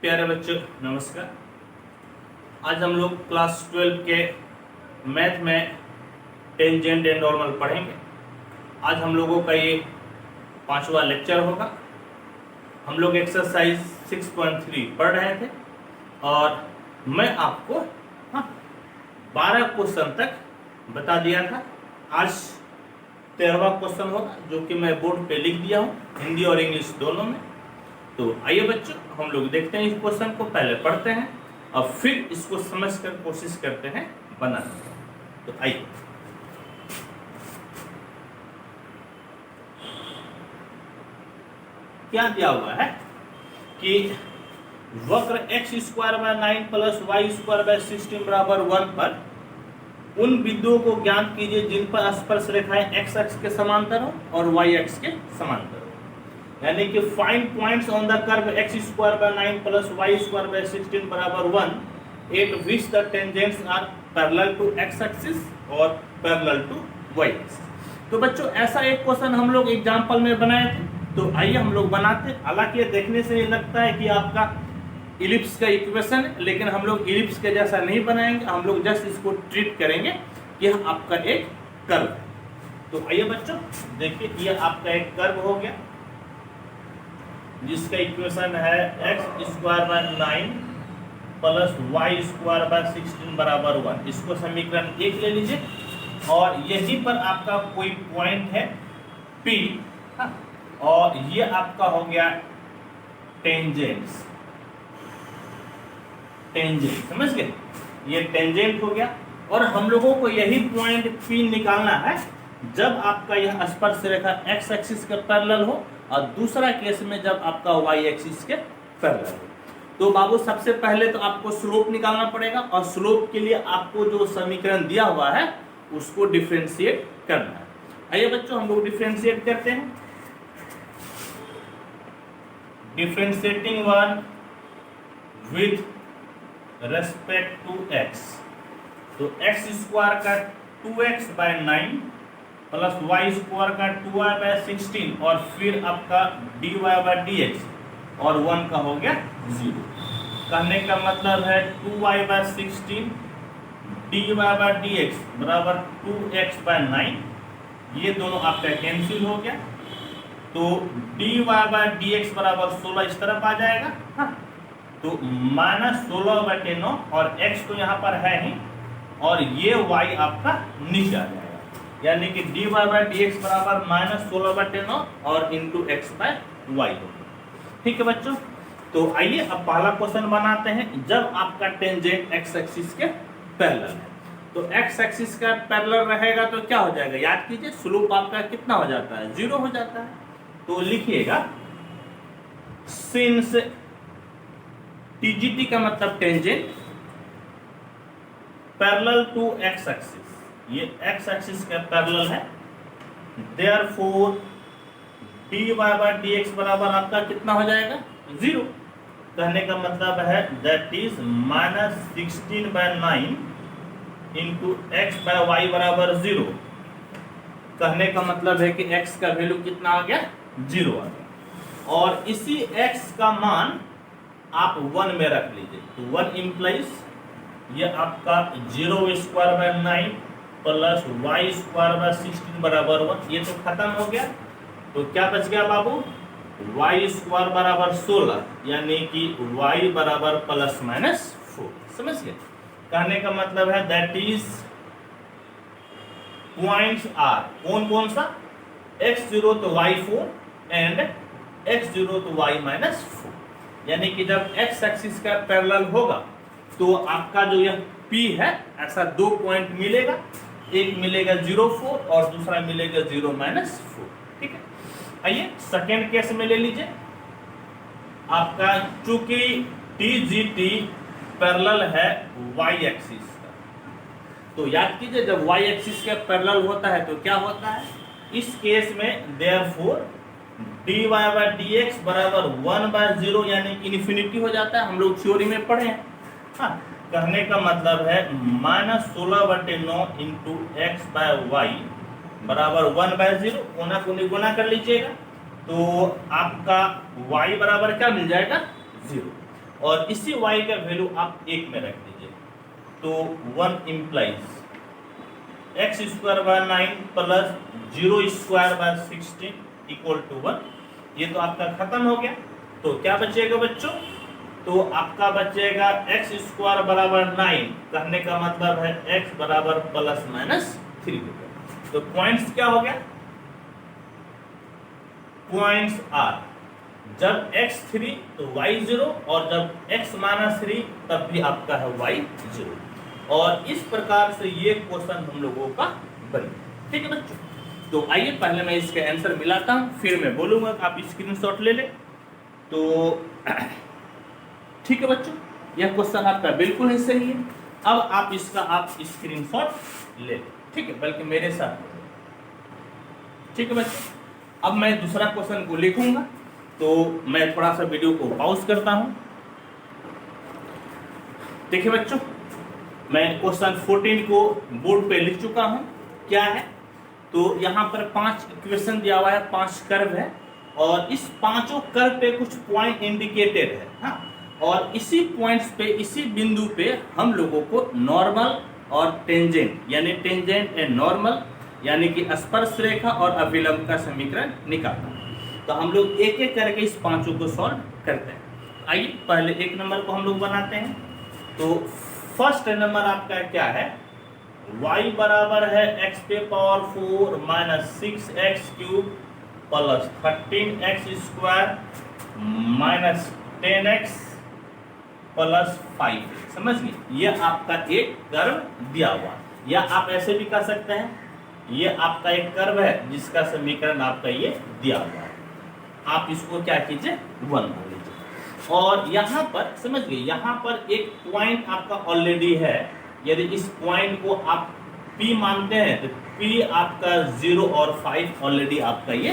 प्यारे बच्चों नमस्कार। आज हम लोग क्लास 12 के मैथ में टेंजेंट एंड नॉर्मल पढ़ेंगे। आज हम लोगों का ये 5वां लेक्चर होगा। हम लोग एक्सरसाइज 6.3 पढ़ रहे थे और मैं आपको 12 क्वेश्चन तक बता दिया था। आज 13वां क्वेश्चन होगा जो कि मैं बोर्ड पे लिख दिया हूँ, हिंदी और इंग्लिश दोनों में। तो आइए बच्चों, हम लोग देखते हैं इस क्वेश्चन को, पहले पढ़ते हैं और फिर इसको समझकर कोशिश करते हैं बनाने की। तो आइए, क्या दिया हुआ है कि वक्र x square by 9 plus Y square by 16 बराबर 1 पर उन बिंदुओं को ज्ञात कीजिए जिन पर स्पर्श रेखाएं x अक्ष के समांतर हो और y अक्ष के समांतर हो। यानी कि find points on the curve x square by 9 plus Y square by 16 बराबर 1 at which the tangents are parallel to x axis और पैरेलल टू y एक्सिस। तो बच्चों ऐसा एक क्वेश्चन हम लोग एग्जांपल में बनाए थे, तो आइए हम लोग बनाते हैं। हालांकि ये देखने से ये लगता है कि आपका इलिप्स का इक्वेशन है, लेकिन हम लोग इलिप्स के जैसा नहीं बनाएंगे, हम लोग जस्ट इसको ट्रीट करेंगे कि आपका एक कर्व है। तो आइए बच्चों देखिए, ये आपका एक कर्व हो गया जिसका इक्वेशन है x square by 9 plus Y square by 16 बराबर 1। इसको समीकरण 1 ले लीजिए और यहीं पर आपका कोई पॉइंट है P, और ये आपका हो गया टेंजेंट्स। टेंजेंट समझ गए, ये टेंजेंट हो गया। और हम लोगों को यही पॉइंट P निकालना है जब आपका यह स्पर्श रेखा x एक्सिस के पैरेलल हो और दूसरा केस में जब आपका y एक्सिस के पैरेलल हो। तो बाबू सबसे पहले तो आपको स्लोप निकालना पड़ेगा और स्लोप के लिए आपको जो समीकरण दिया हुआ है उसको डिफरेंशिएट करना है। आइए बच्चों हम लोग डिफरेंशिएट करते हैं। Differentiating one with respect to x, तो x स्क्वायर का 2x bye 9 plus Y square का 2y बाय 16 और फिर आपका dy बाय dx और 1 का हो गया 0। कहने का मतलब है 2y bye 16 dy by dx बराबर 2x बाय 9, ये दोनों आपका कैंसिल हो गया। तो dy बाय dx बराबर 16 इस तरफ आ जाएगा, तो माइनस 16/9 और x तो यहाँ पर है ही, और ये y आपका नीचे आ जाएगा। यानी कि dy बाय dx बराबर माइनस 16/9 और इंटू एक्स बाय वाई होगा। ठीक है बच्चों, तो आइए अब पहला क्वेश्चन बनाते हैं। जब आपका टेंजेंट x एक्सिस के पैरेलल है, तो x एक्सिस का पैरेलल रहेगा तो क्या हो जाएगा, याद कीजिए स्लोप आपका कितना हो जाता है, 0 हो जाता है। तो लिखिएगा सिंस TGT का मतलब tangent parallel to x axis, ये x एक्सिस का पैरेलल है, देयरफॉर dy बाय dx बराबर आपका कितना हो जाएगा, 0। कहने का मतलब है that is minus 16/9 into x by y बराबर 0। कहने का मतलब है कि x का वैल्यू कितना आ गया, 0 आ गया। और इसी x का मान आप 1 में रख लीजिए, तो 1 इम्प्लाइज ये आपका 0 square by 9 plus Y square by 16 बराबर 1, ये तो खत्म हो गया। तो क्या बच गया बाबू, वाई स्क्वायर बराबर 16, यानी कि वाई बराबर प्लस माइनस 4। समझ गए, कहने का मतलब है दैट इज पॉइंट्स आर कौन कौन सा, x0 तो y4 एंड x0 तो y माइनस 4। यानी कि जब x एक्सिस का पैरेलल होगा तो आपका जो यह P है ऐसा 2 पॉइंट मिलेगा, एक मिलेगा 0,4 और दूसरा मिलेगा 0 माइनस 4। ठीक है, आइए सेकेंड केस में ले लीजिए। आपका चूंकि TGT पैरेलल है y एक्सिस का, तो याद कीजिए जब y एक्सिस का पैरेलल होता है तो क्या होता है, इस केस में देयरफॉर dy बाय dx बराबर 1/0 यानी कि इन्फिनिटी हो जाता है। हम लोग थ्योरी में पढ़े हैं। कहने का मतलब है minus 16/9 into x by y बराबर 1/0, कोना कोनी गुना कर लीजिएगा तो आपका y बराबर क्या मिल जाएगा, 0। और इसी y का वैल्यू आप 1 में रख दीजिए, तो 1 implies x square by 9 plus 0 square by 16 equal to 1। ये तो आपका खत्म हो गया। तो क्या बचेगा बच्चों? तो आपका बचेगा एक्स स्क्वायर बराबर 9, कहने का मतलब है एक्स बराबर प्लस माइनस 3 हो गया। तो पॉइंट्स क्या हो गया? पॉइंट्स आर जब x 3 तो y 0, और जब x माइनस 3 तब भी आपका है y 0। और इस प्रकार से ये क्वेश्चन हम लोगों का बन गया। ठीक है बच्चों, तो आइए पहले मैं इसका आंसर मिलाता हूँ, फिर मैं बोलूँगा कि आप स्क्रीनशॉट ले लें। तो ठीक है बच्चों, यह क्वेश्चन आपका बिल्कुल ही सही है। अब आप इसका आप स्क्रीनशॉट ले लें, ठीक है, बल्कि मेरे साथ। ठीक है बच्चों, अब मैं दूसरा क्वेश्चन को लिखूंगा, तो मैं थोड़ा सा वीडियो को पॉज करता हूं। देखिए बच्चों, मैं क्वेश्चन 14 को बोर्ड पे लिख चुका हूं। क्या है? तो यहाँ पर 5 इक्वेशन दिया हुआ है, 5 कर्व है, और इस पांचों कर्व पे कुछ पॉइंट इंडिकेटेड है। हाँ, और इसी पॉइंट्स पे, इसी बिंदु पे हम लोगों को नॉर्मल और टेंजेंट, यानी टेंजेंट एंड नॉर्मल, यानी कि स्पर्श रेखा और अभिलंब का समीकरण निकालना है। तो हम लोग एक एक करके इस पांचों को सॉल्व करते हैं। आइए पहले एक नंबर को हम लोग बनाते हैं। तो फर्स्ट नंबर आपका क्या है? y बराबर है x पे power 4 minus 6x cube plus 13x square minus 10x plus 5। समझ गए? ये आपका एक कर्व दिया हुआ, या आप ऐसे भी कह सकते हैं ये आपका एक कर्व है जिसका समीकरण आपका ये दिया हुआ है। आप इसको क्या कीजिए? 1 मान लीजिए। और यहाँ पर समझ गए, यहाँ पर एक पॉइंट आपका ऑलरेडी है। यदि इस पॉइंट को आप P मानते हैं तो P आपका 0 और 5 ऑलरेडी आपका ये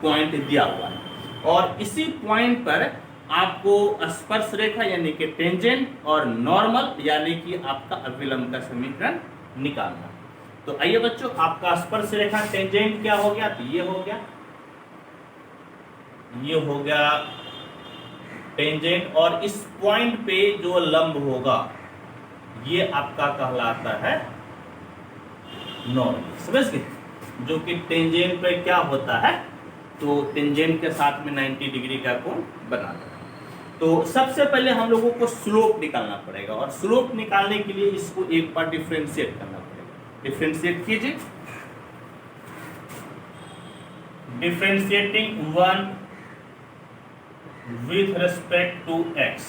पॉइंट दिया हुआ है। और इसी पॉइंट पर आपको स्पर्श रेखा यानी कि टेंजेंट और नॉर्मल यानी कि आपका अभिलंब का समीकरण निकालना। तो आइए बच्चों, आपका स्पर्श रेखा टेंजेंट क्या हो गया? तो ये हो गया, ये हो गया टेंजेंट, और इस पॉइंट पे जो लंब होगा ये आपका कहलाता है नॉर्मल। समझ गए? जो कि टेंजेंट पे क्या होता है? तो टेंजेंट के साथ में 90 डिग्री का कोण बनाता है। तो सबसे पहले हम लोगों को स्लोप निकालना पड़ेगा, और स्लोप निकालने के लिए इसको एक बार डिफरेंशिएट करना पड़ेगा। डिफरेंशिएट कीजिए। Differentiating 1 with respect to x,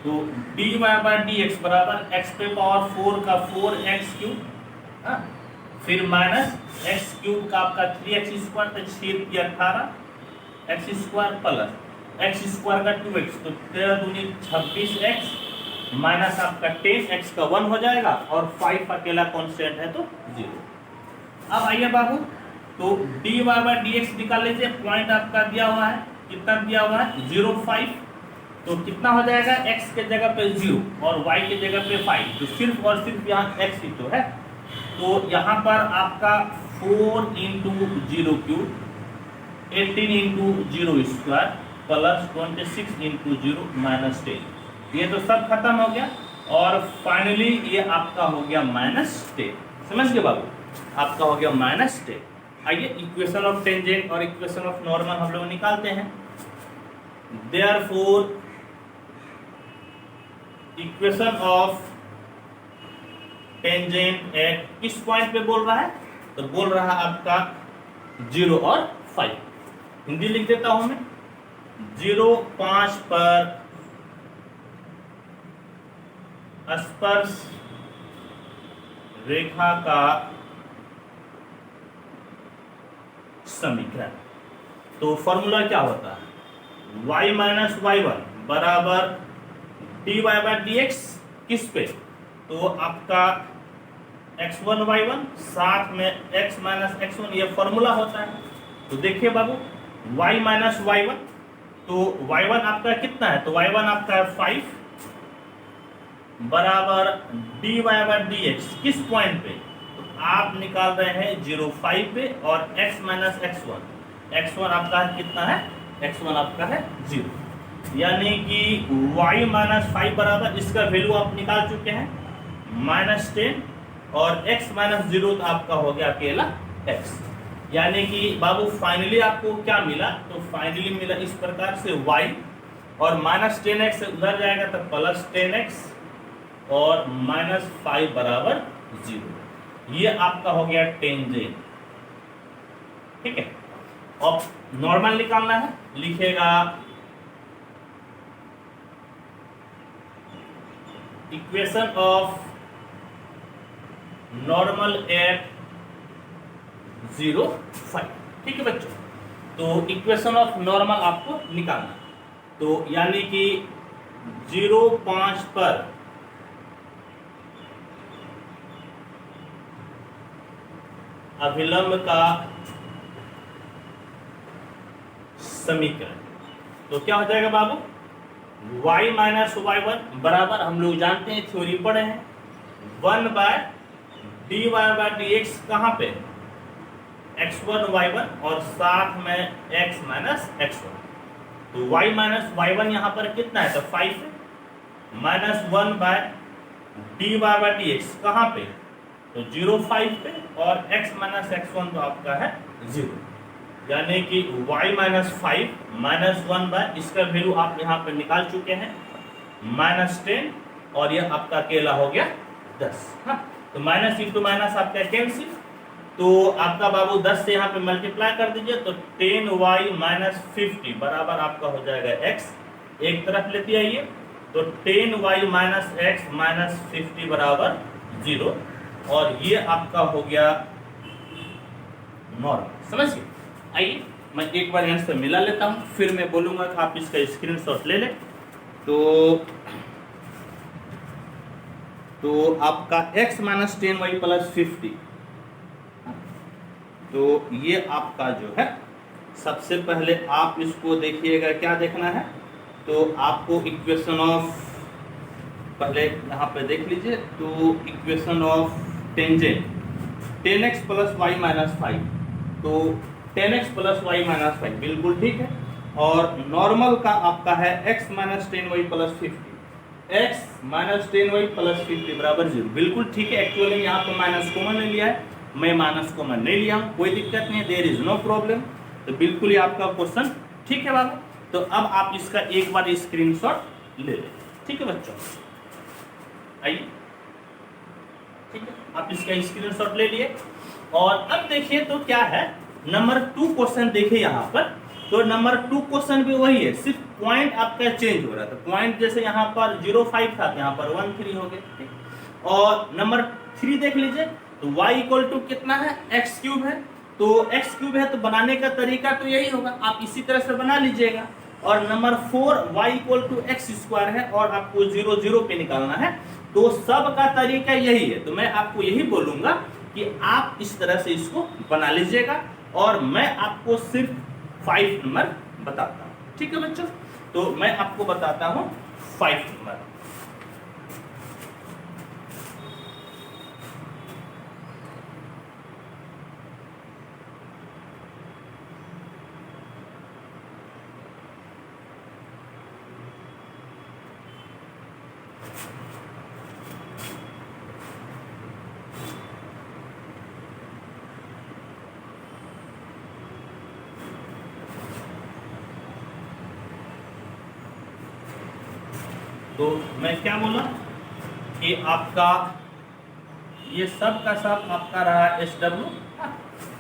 तो dy बाय dx बराबर x पे पावर 4 का 4x क्यूब, फिर माइनस x क्यूब का आपका 3x स्क्वायर, तो 6 की 18 x square plus x square का 2x, तो 13 दूनी 26x माइनस आपका 10x का 1 हो जाएगा, और 5 अकेला कांस्टेंट है तो 0। अब आइए बाबू, तो dy बाय dx निकाल लीजिए। पॉइंट आपका दिया हुआ है, कितना दिया हुआ है? 0 5, तो कितना हो जाएगा? x के जगह पे 0 और y के जगह पे 5, तो सिर्फ और सिर्फ यहाँ x ही तो है। तो यहाँ पर आपका 4 into 0 cube 18 into 0 square plus 26 into 0 minus 10, ये तो सब खत्म हो गया। और फाइनली ये आपका हो गया माइनस 10। समझ गए बाबू? आपका हो गया माइनस 10। आइए इक्वेशन ऑफ टेंजेंट और इक्वेशन ऑफ नॉर्मल हम लोग निकालते हैं। Therefore equation of tangent eight किस पॉइंट पे बोल रहा है? तो बोल रहा है आपका 0 और 5। हिंदी लिख देता हूं मैं। 0 5 पर स्पर्श रेखा का समीकरण। तो फॉर्मूला क्या होता है? y माइनस y1 बराबर dy बाय dx किस पे? तो आपका x1 y1 साथ में x माइनस x1, ये फॉर्मूला होता है। तो देखिए बाबू, y माइनस y1, तो y1 आपका कितना है? तो y1 आपका है 5 बराबर dy बाय dx किस पॉइंट पे? तो आप निकाल रहे हैं 0 5 पे, और x माइनस x1 आपका है कितना है? x1 आपका है 0। यानी कि y माइनस 5 बराबर, इसका वैल्यू आप निकाल चुके हैं -10, और x माइनस 0 तो आपका हो गया अकेला x। यानी कि बाबू फाइनली आपको क्या मिला, तो फाइनली मिला इस प्रकार से y, और -10x उधर जाएगा तो +10x, और -5 बराबर 0। ये आपका हो गया टेंजेंट। ठीक है, अब नॉर्मल निकालना है, लिखेगा इक्वेशन ऑफ नॉर्मल एट 0, 5। ठीक है बच्चों, तो इक्वेशन ऑफ नॉर्मल आपको निकालना, तो यानी कि 0, 5 पर अभिलंब का समीकरण। तो क्या हो जाएगा बाबू, y माइनस y1 बराबर, हम लोग जानते हैं, थ्योरी पढ़े हैं, 1/dy/dx, कहाँ पे x1 y1, और साथ में x माइनस x1। तो y माइनस y1 यहाँ पर कितना है, तो 5 है, -1/dy/dx कहाँ पे, तो 0, 5 पे, और x माइनस x1 तो आपका है 0। यानी कि y माइनस 5 -1/, इसका वैल्यू आप यहाँ पे निकाल चुके हैं -10, और यह आपका अकेला हो गया 10। हाँ, तो माइनस इंटू माइनस आपका कैंसिल, तो आपका बाबू 10 से यहाँ पे मल्टीप्लाई कर दीजिए, तो 10y माइनस 50 बराबर आपका हो जाएगा x। एक तरफ लेते आइए, तो 10y माइनस x माइनस 50 बराबर 0, और ये आपका हो गया नॉर्मल। समझिए, आइए मैं एक बार आंसर मिला लेता हूँ, फिर मैं बोलूँगा कि आप इसका स्क्रीनशॉट ले लें। तो आपका x माइनस 10y प्लस 50, तो ये आपका जो है, सबसे पहले आप इसको देखिएगा, क्या देखना है, तो आपको इक्वेशन ऑफ, पहले यहाँ पे देख लीजिए, तो equation of tangent 10x plus y minus 5, तो 10x प्लस वाई माइनस 5 बिल्कुल ठीक है, और नॉर्मल का आपका है x minus 10y plus 50, x minus 10y plus 50 बराबर 0, बिल्कुल ठीक है। एक्चुअली यहाँ पे माइनस कॉमन ले लिया है, मैं माइनस कॉमन नहीं लिया हूँ, कोई दिक्कत नहीं है, देयर इज नो प्रॉब्लम। तो बिल्कुल ही आपका क्वेश्चन ठीक है बाबू। तो अब आप इसका एक बार स्क्रीनशॉट ले लें। ठीक है बच्चों, आइए, ठीक है, आप इसका स्क्रीनशॉट ले लिए, और अब देखिए तो क्या है, नंबर 2 क्वेश्चन देखिए यहाँ पर, तो नंबर 2 क्वेश्चन भी वही है, सिर्फ पॉइंट आपका चेंज हो रहा था। पॉइंट जैसे यहाँ पर 0.5 था, यहाँ पर 1.3 हो गया। और नंबर 3 देख लीजिए, तो y इक्वल टू कितना है, x क्यूब है, तो x क्यूब है, तो बनाने का तरीका तो यही होगा, आप इसी तरह से बना लीजिएगा। और number 4 y equal to x square है, और आपको 0, 0 पे निकालना है, तो सब का तरीका यही है। तो मैं आपको यही बोलूंगा कि आप इस तरह से इसको बना लीजिएगा, और मैं आपको सिर्फ 5 नंबर बताता हूँ। ठीक है बच्चों, तो मैं आपको बताता हूँ 5 नंबर। तो मैं क्या बोला कि आपका ये सब का सब आपका रहा SW,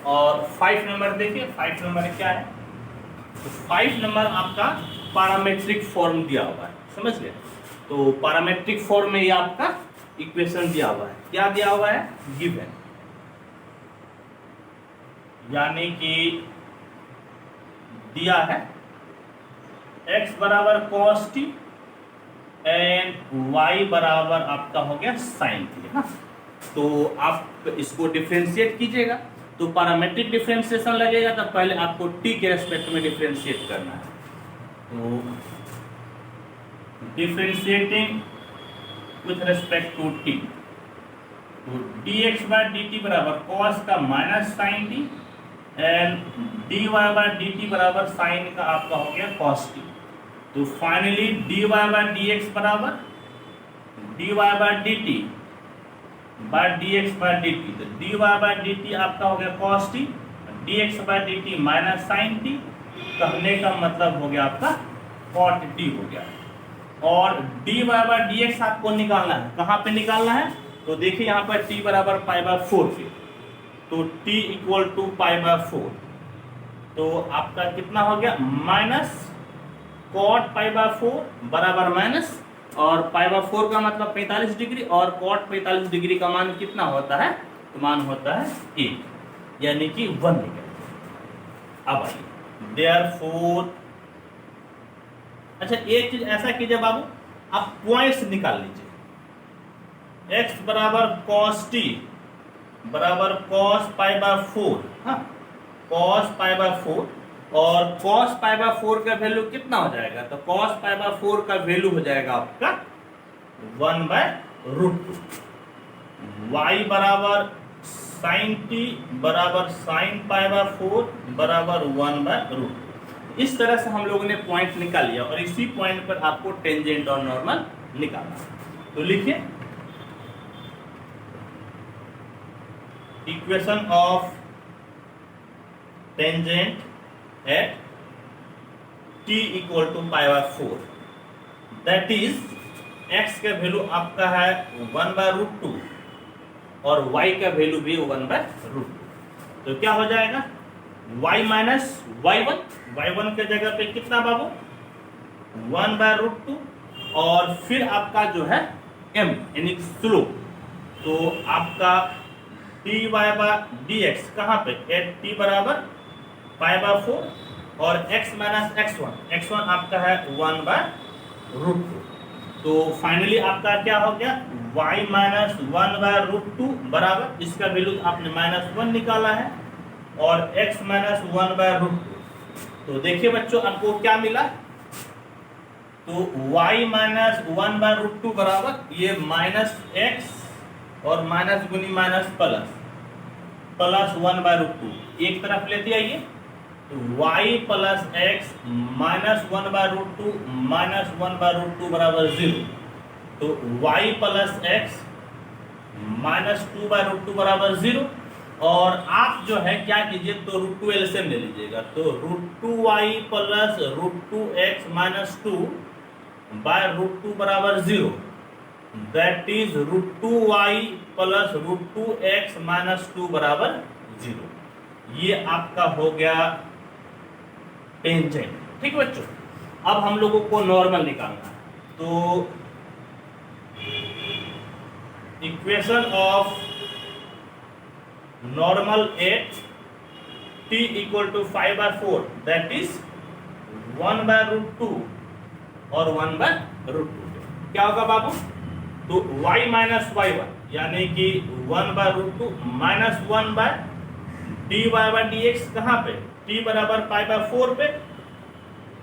और 5 नंबर देखिए, 5 नंबर क्या है, तो 5 नंबर आपका पैरामेट्रिक फॉर्म दिया हुआ है, समझ गए। तो पैरामेट्रिक फॉर्म में ये आपका इक्वेशन दिया हुआ है, क्या दिया हुआ है, गिवन, यानी कि दिया है x बराबर cos t एंड y बराबर आपका हो गया sin t, ना। तो आप इसको डिफरेंशिएट कीजिएगा, तो पैरामेट्रिक डिफरेंशिएशन लगेगा, तो पहले आपको t के रेस्पेक्ट में डिफरेंशिएट करना है। तो differentiating with respect to t, तो dx बाय dt बराबर cos का minus sin t, and dy by dt बराबर sin का आपका हो गया cos t। तो फाइनली dy बाय dx बराबर dy by dt by dx by dt। तो dy बाय dt आपका हो गया cos t, dx by dt minus sin t। कहने का मतलब हो गया आपका cot t हो गया। और dy बाय dx आपको निकालना है, कहाँ पे निकालना है? तो देखिए यहाँ पर t बराबर पाई बाय 4 पे, तो t equal to pi by 4, तो आपका कितना हो गया माइनस कॉट पाई बाय 4 बराबर माइनस, और पाई बाय 4 का मतलब 45 डिग्री, और कॉट 45 डिग्री का मान कितना होता है? तो मान होता है 1, यानी कि 1 निकल। अब आइए देयरफॉर, अच्छा एक चीज ऐसा कीजिए बाबू, आप पॉइंट्स निकाल लीजिए। x बराबर cos t बराबर cos पाई बाय 4, हाँ cos पाई बाय 4, और cos पाई बाय 4 का वैल्यू कितना हो जाएगा? तो cos पाई बाय 4 का वैल्यू हो जाएगा आपका 1 बाय रूट 2। y बराबर sin t बराबर sin पाई बाय 4 बराबर 1 बाय रूट 2। इस तरह से हम लोगों ने पॉइंट निकाल लिया, और इसी पॉइंट पर आपको टेंजेंट और नॉर्मल निकालना। तो लिखिए equation of tangent at t equal to pi by 4, that is x का वैल्यू आपका है 1 बाय रूट 2 और y का वैल्यू भी 1 बाय रूट 2। तो क्या हो जाएगा y माइनस y1 के जगह पे कितना बाबू 1 बाय रूट 2, और फिर आपका जो है m यानी स्लोप, तो आपका dy बाय dx कहाँ पे एट t बराबर पाई बाय 4 और x माइनस x1 आपका है 1 बाय रूट 2। तो फाइनली आपका क्या हो गया y माइनस 1 बाय रूट 2 बराबर, इसका वैल्यू आपने माइनस 1 निकाला है, और x माइनस 1 बाय रूट 2। तो देखिए बच्चों आपको क्या मिला, तो y माइनस 1 बाय रूट 2 बराबर ये माइनस x और माइनस गुनी माइनस प्लस 1 बाय रूट 2 एक तरफ लेते आइए, तो y plus x minus 1 by root 2 minus 1 by root 2 बराबर 0। तो y plus x minus 2 by root 2 बराबर 0, और आप जो है क्या कीजिए, तो रूट 2 एलसीएम ले लीजिएगा, तो root 2y plus root 2x minus 2 by root 2 बराबर 0, that is root 2y plus root 2x minus 2 बराबर 0। ये आपका हो गया टेंजेंट। ठीक बच्चों, अब हम लोगों को नॉर्मल निकालना है, तो equation of normal at t equal to 5 by 4, that is 1 by root 2 और 1 बाय रूट 2। क्या होगा बाबू, तो y माइनस y1 यानी कि 1 by root 2 minus 1 by dy by dx कहाँ पे t बराबर पाई बाय 4 पे,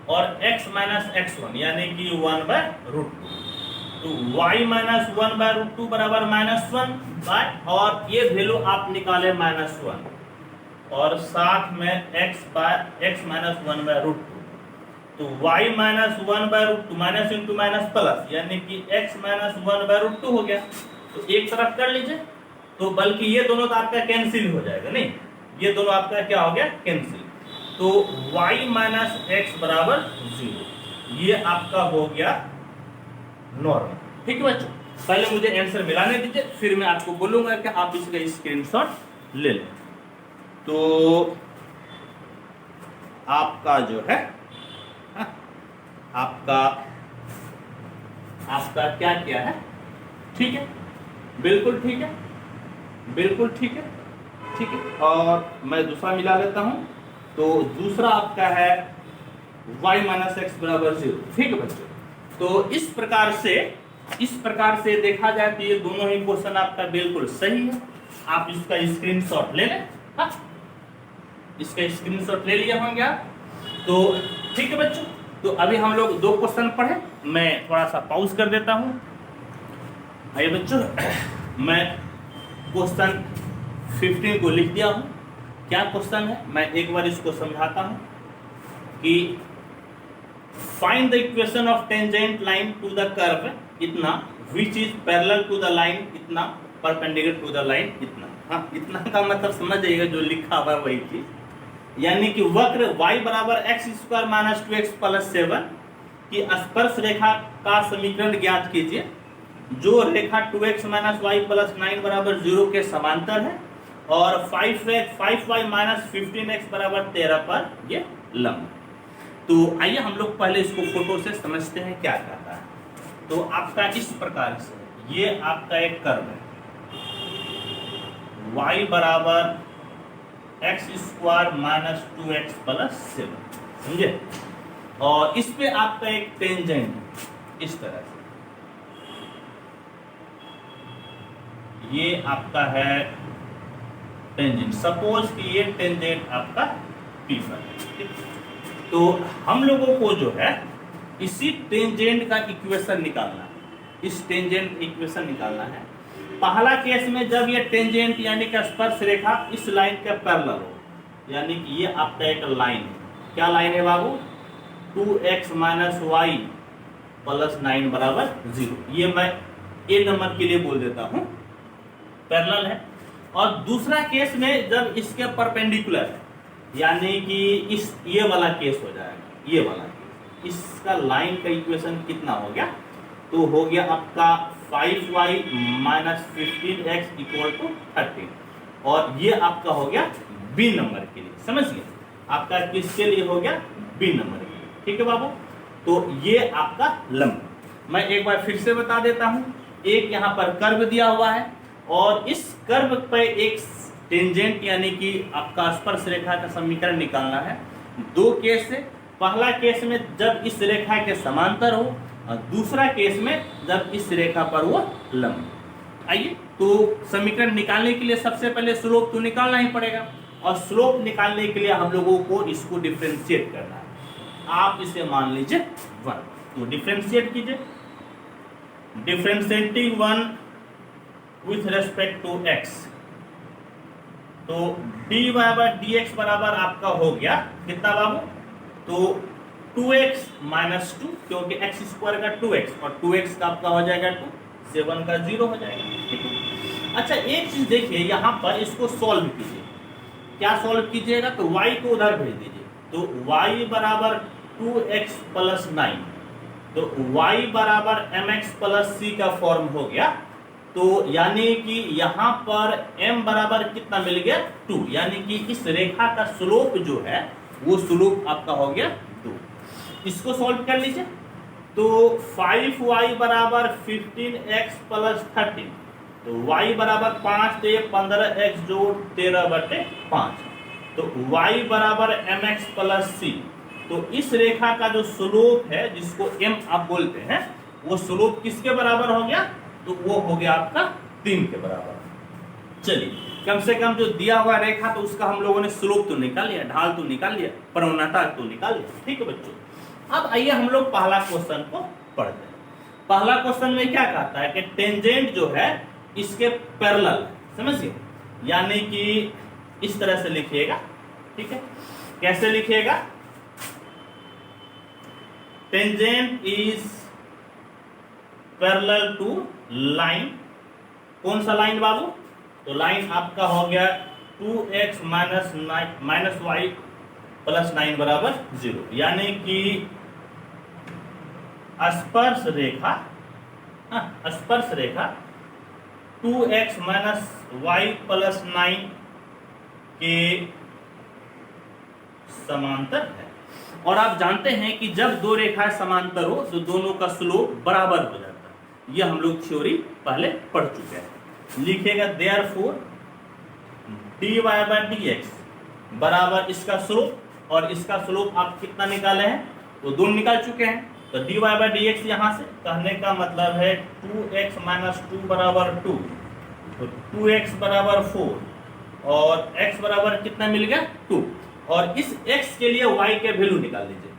और x माइनस x1 यानी कि 1 बाय रूट 2। तो y माइनस 1 बाय रूट 2 बराबर माइनस 1 बाय, और ये वैल्यू आप निकाले माइनस 1, और साथ में x माइनस 1 बाय रूट 2। तो y minus 1 by root 2 minus into minus plus, यानी कि x माइनस 1 बाय रूट 2 हो गया। तो एक तरफ कर लीजिए, तो बल्कि ये दोनों तो आपका कैंसिल हो जाएगा, नहीं ये दोनों आपका क्या हो गया कैंसिल। तो y माइनस x बराबर 0, ये आपका हो गया नॉर्मल। ठीक है बच्चों, पहले मुझे आंसर मिलाने दीजिए, फिर मैं आपको बोलूंगा कि आप इसका स्क्रीनशॉट ले लें। तो आपका जो है आपका क्या क्या है, ठीक है, बिल्कुल ठीक है, बिल्कुल ठीक है, ठीक है। और मैं दूसरा मिला लेता हूं, तो दूसरा आपका है y माइनस एक्स बराबर 0। ठीक है बच्चों, तो इस प्रकार से देखा जाए तो ये दोनों ही क्वेश्चन आपका बिल्कुल सही है। आप इसका स्क्रीनशॉट ले लें, हाँ इसका स्क्रीनशॉट ले लिया होंगे आप, तो ठीक है बच्चों। तो अभी हम लोग 2 क्वेश्चन पढ़े, मैं थोड़ा सा पॉज कर देता हूं। आइए बच्चों, मैं क्वेश्चन 15 को लिख दिया हूं। क्या क्वेश्चन है, मैं एक बार इसको समझाता हूं कि find the equation of tangent line to the curve इतना, which is parallel to the line इतना, परपेंडिकुलर टू द लाइन इतना। हाँ, इतना का मतलब समझ जाइएगा, जो लिखा हुआ है वही चीज। यानी कि वक्र y बराबर x square minus 2x plus 7 की स्पर्श रेखा का समीकरण ज्ञात कीजिए, जो रेखा 2x माइनस वाई प्लस 9 बराबर 0 के समांतर है और 5y माइनस 15x बराबर 13 पर ये लंब। तो आइए हम लोग पहले इसको फोटो से समझते हैं क्या कहता है। तो आपका इस प्रकार से ये आपका एक कर्व है, y बराबर x square minus 2x plus 7, समझे। और इस पे आपका एक टेंजेंट है इस तरह से, ये आपका है टेंजेंट। सपोज कि ये टेंजेंट आपका P पर है। तो हम लोगों को जो है इसी टेंजेंट का इक्वेशन निकालना है, इस टेंजेंट इक्वेशन निकालना है। पहला केस में जब ये टेंजेंट यानी कि स्पर्श रेखा इस लाइन के पैरेलल हो, यानी कि ये आपका एक लाइन है। क्या लाइन है बाबू? 2x माइनस वाई प्लस 9 बराबर 0। ये मैं ए नंबर के लिए बोल देता हूं, पैरेलल है। और दूसरा केस में जब इसके परपेंडिकुलर है, यानी कि इस ये वाला केस हो जाएगा, ये वाला केस। इसका लाइन का इक्वेशन कितना हो गया? तो हो गया आपका 5y minus 15x equal to 13। और ये आपका हो गया बी नंबर के लिए, समझ गए? आपका किसके लिए हो गया? बी नंबर के लिए, ठीक है बाबू। तो ये आपका लंब। मैं एक बार फिर से बता देता हूं, एक यहाँ पर कर्व दिया हुआ है और इस कर्व पे एक टेंजेंट यानी कि आपका स्पर्श रेखा का समीकरण निकालना है। दो केस है, पहला केस में जब इस रेखा के समांतर हो और दूसरा केस में जब इस रेखा पर वो लंब। आइए, तो समीकरण निकालने के लिए सबसे पहले स्लोप तो निकालना ही पड़ेगा, और स्लोप निकालने के लिए हम लोगों को इसको डिफरेंशिएट करना है। आप इसे मान लीजिए 1, तो डिफरेंशिएट कीजिए। Differentiating 1 with respect to x, तो dy बाय dx बराबर आपका हो गया कितना बाबू? तो 2x माइनस 2, क्योंकि x स्क्वायर का 2x और 2x का आपका हो जाएगा 2, 7 का 0 हो जाएगा, ठीक है। अच्छा, एक चीज देखिए, यहाँ पर इसको सॉल्व कीजिए। क्या सॉल्व कीजिएगा? तो y को उधर भेज दीजिए, तो y बराबर 2x प्लस 9, तो y बराबर mx प्लस c का फॉर्म हो गया। तो यानी कि यहाँ पर m बराबर कितना मिल गया? 2, यानी कि इस रेखा का स्लोप जो है वो स्लोप आपका हो गया 2। इसको सॉल्व कर लीजिए, तो 5y बराबर 15x प्लस 13, तो y बराबर 5 से 15x जोड़ 13/5, तो y बराबर mx प्लस c। तो इस रेखा का जो स्लोप है, जिसको m आप बोलते हैं, वो स्लोप किसके बराबर हो गया? तो वो हो गया आपका 3 के बराबर। चलिए, कम से कम जो दिया हुआ रेखा तो उसका हम लोगों ने स्लोप तो निकाल लिया, ढाल तो निकाल लिया, प्रवणता तो निकाल लिया, ठीक है बच्चों। अब आइए हम लोग पहला क्वेश्चन को पढ़ते हैं। पहला क्वेश्चन में क्या कहता है कि टेंजेंट जो है इसके पैरेलल, समझिए, यानी कि इस तरह से लिखिएगा, ठीक है। कैसे लिखिएगा? Tangent is parallel to line. कौन सा लाइन बाबू? तो लाइन आपका हो गया 2x माइनस वाई प्लस 9 बराबर 0, यानी कि स्पर्श रेखा, स्पर्श रेखा 2x माइनस वाई प्लस 9 के समांतर है। और आप जानते हैं कि जब दो रेखाएं समांतर हो तो दोनों का स्लोप बराबर हो जाता है। यह हम लोग थ्योरी पहले पढ़ चुके हैं। लिखेगा देयरफॉर dy बाय dx बराबर इसका स्लोप और इसका स्लोप आप कितना निकाले हैं? तो दोनों निकाल चुके हैं। तो dy बाय dx यहाँ से कहने का मतलब है 2x माइनस 2 बराबर 2, तो 2x बराबर 4 और x बराबर कितना मिल गया? 2। और इस x के लिए y के वैल्यू निकाल लीजिए,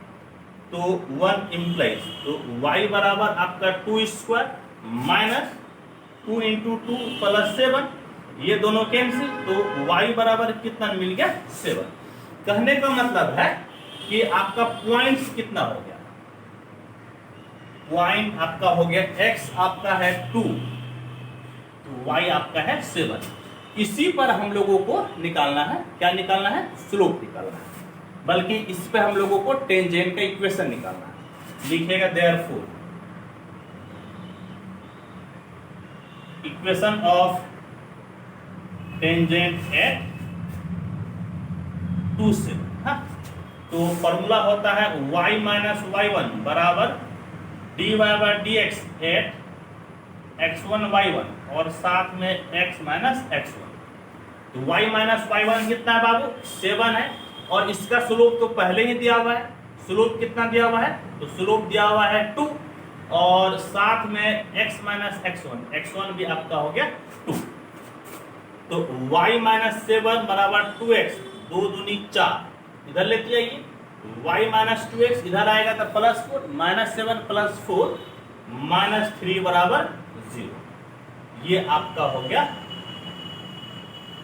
तो 1 इम्प्लाइज, तो y बराबर आपका 2 स्क्वायर माइनस 2 इंटू 2 प्लस 7, ये दोनों कैंसिल, तो y बराबर कितना मिल गया? 7। कहने का मतलब है कि आपका पॉइंट्स कितना हो गया? पॉइंट आपका हो गया x आपका है 2, तो y आपका है 7। इसी पर हम लोगों को निकालना है, क्या निकालना है, स्लोप निकालना है, बल्कि इस पे हम लोगों को टेंजेंट का इक्वेशन निकालना है। लिखेगा therefore equation of tangent eight 2 से, हाँ, तो फॉर्मूला होता है y माइनस y1 बराबर dy by d x at x1 y1 और साथ में x माइनस x1। तो y माइनस y1 कितना है बाबू, 7 है, और इसका स्लोप तो पहले ही दिया हुआ है। स्लोप कितना दिया हुआ है, तो स्लोप दिया हुआ है 2, और साथ में x माइनस x1 भी आपका हो गया 2। तो y माइनस 7 बराबर 2x, 2 दूनी 4, इधर लेते जाइए, y माइनस 2x इधर आएगा तो प्लस 4, माइनस 7 प्लस 4 माइनस 3 बराबर 0। ये आपका हो गया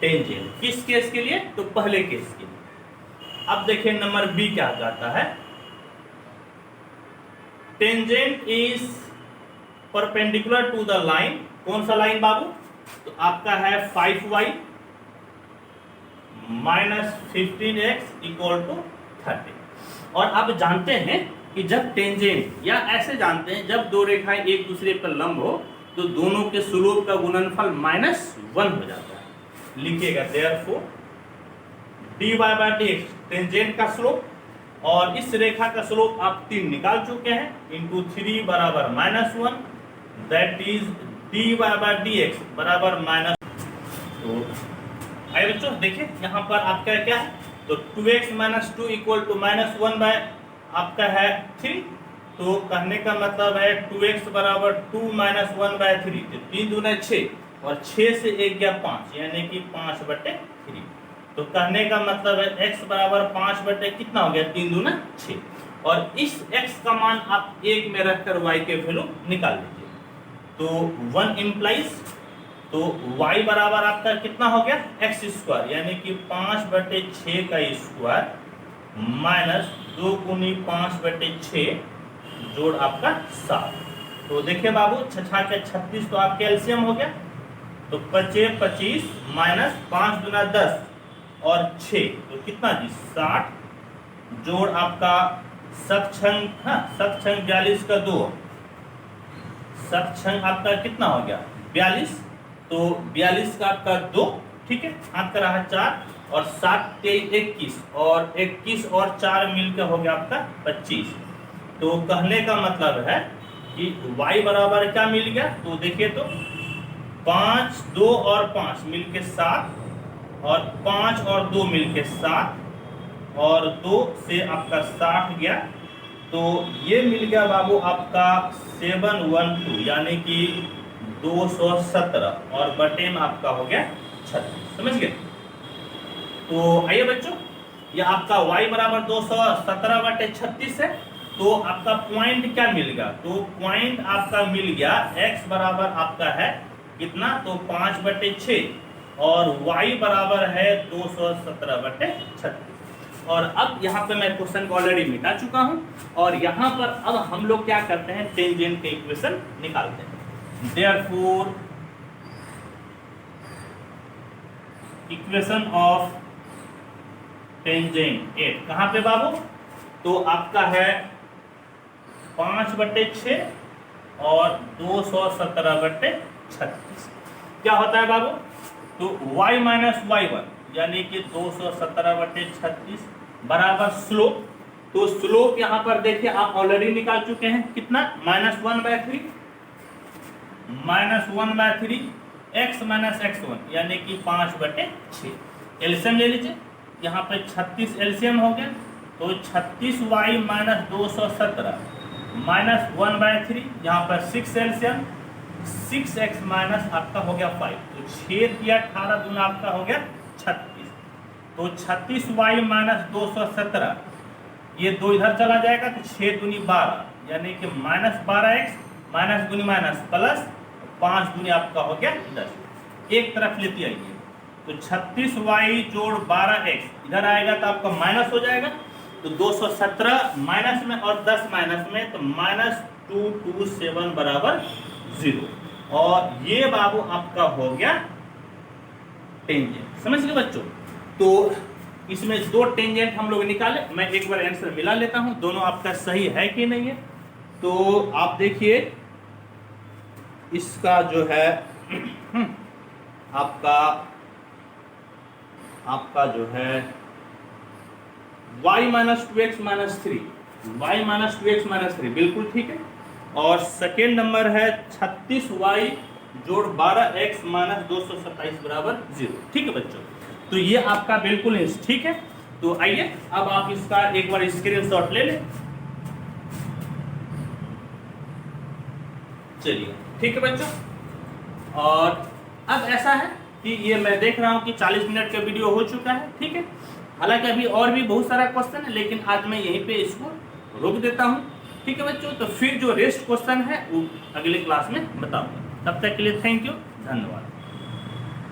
टेंजेंट। किस केस के लिए, तो पहले केस के लिए। अब देखिए नंबर बी क्या कहता है, tangent is perpendicular to the line. कौन सा लाइन बाबू, तो आपका है 5y minus 15x equal to 30। और अब जानते हैं कि जब टेंजेंट, या ऐसे जानते हैं जब दो रेखाएं एक दूसरे पर लंब हो तो दोनों के स्लोप का गुणनफल -1 हो जाता है। लिखिएगा therefore dy by d x tangent का स्लोप, और इस रेखा का स्लोप आप 3 निकाल चुके हैं, इंटू 3 बराबर -1, that is dy by d x बराबर माइनस। तो आइए बच्चों देखिए यहाँ पर आपका क्या है, तो 2x minus 2 equal to -1 bye आपका है 3। तो कहने का मतलब है 2x बराबर 2 माइनस 1 बाय 3, तो 3 दूना 6, और 6 से 1 गया 5, यानी कि 5/3। तो कहने का मतलब है x बराबर 5 कितना हो गया, 3 दूना 6, और इस x का मान आप 1 में रखकर y के वैल्यू निकाल लीजिए। तो 1 इम्प्लाइज, तो y बराबर आपका कितना हो गया, x स्क्वायर, यानी कि 5/6 का स्क्वायर माइनस 2 गुनी 5/6 जोड़ आपका 7। तो देखिए बाबू 6 के 36, तो आपके एलसीएम हो गया, तो 25 25 माइनस 5 दूना 10 और 6, तो कितना जी 60, जोड़ आपका सक्षंग, हाँ सक्षंग 42 का 2, सक्षंग आपका कितना हो गया 42, तो 42 का आपका 2, ठीक है, हाथ का रहा 4, और 7 के 21, और 21 और 4 मिलकर हो गया आपका 25। तो कहने का मतलब है कि y बराबर क्या मिल गया, तो देखिए तो 5 2 और 5 मिलके 7, और 5 और 2 मिलके 7, और 2 से आपका 60 गया, तो ये मिल गया बाबू आपका 712, यानी कि 217, और बटे में आपका हो गया 36। समझ गए। तो आइए बच्चों, ये आपका y बराबर 217/36 है, तो आपका पॉइंट क्या मिल गया, तो पॉइंट आपका मिल गया x बराबर आपका है कितना, तो 5/6, और y बराबर है 217/36। और अब यहाँ पे मैं क्वेश्चन को ऑलरेडी मिटा चुका हूँ, और यहाँ पर अब हम लोग क्या करते हैं, टेंजेंट के इक्वेशन निकालते हैं। देयरफॉर इक्वेशन ऑफ टेंजेंट 8 कहाँ पे बाबू, तो आपका है 5/6 और 217/36। क्या होता है बाबू, तो y माइनस y1 यानी कि 217/36 बराबर स्लोप। तो स्लोप यहाँ पर देखिए आप ऑलरेडी निकाल चुके हैं, कितना -1/3, -1/3 x माइनस x1 यानी कि 5/6। एलसीएम ले लीजिए, यहाँ पे 36 एलसीएम हो गया, तो 36y माइनस 217 माइनस 1/3, यहाँ पर 6 एलसीएम, 6x माइनस आपका हो गया 5, तो 6 दिया 18 दूना आपका हो गया 36। तो 36y माइनस 217, ये 2 इधर चला जाएगा, तो 6 दूनी 12, यानी कि -12x माइनस दूनी माइनस प्लस 5 दूनी आपका हो गया 10। एक तरफ लेती आइए, तो 36y जोड़ 12x इधर आएगा तो आपका माइनस हो जाएगा, तो 217 माइनस में और 10 माइनस में, तो 227 बराबर 0। और ये बाबू आपका हो गया टेंजेंट। समझ गए बच्चों? तो इसमें 2 टेंजेंट हम लोग निकाले। मैं एक बार आंसर मिला लेता हूं, दोनों आपका सही है कि नहीं है। तो आप देखिए, इसका जो है आपका जो है y minus 2x minus 3, y minus 2x minus 3 बिल्कुल ठीक है। और सेकेंड नंबर है 36y जोड़ 12x माइनस 227 बराबर 0। ठीक है बच्चों, तो ये आपका बिल्कुल ठीक है। तो आइए अब आप इसका एक बार स्क्रीनशॉट ले लें। चलिए ठीक है बच्चों। और अब ऐसा है कि ये मैं देख रहा हूं कि 40 मिनट का वीडियो हो चुका है। ठीक है, हालांकि अभी और भी बहुत सारा क्वेश्चन है, लेकिन आज मैं यहीं पे इसको रोक देता हूं। ठीक है बच्चों, तो फिर जो रेस्ट क्वेश्चन है वो अगले क्लास में बताऊंगा। तब तक के लिए थैंक यू, धन्यवाद।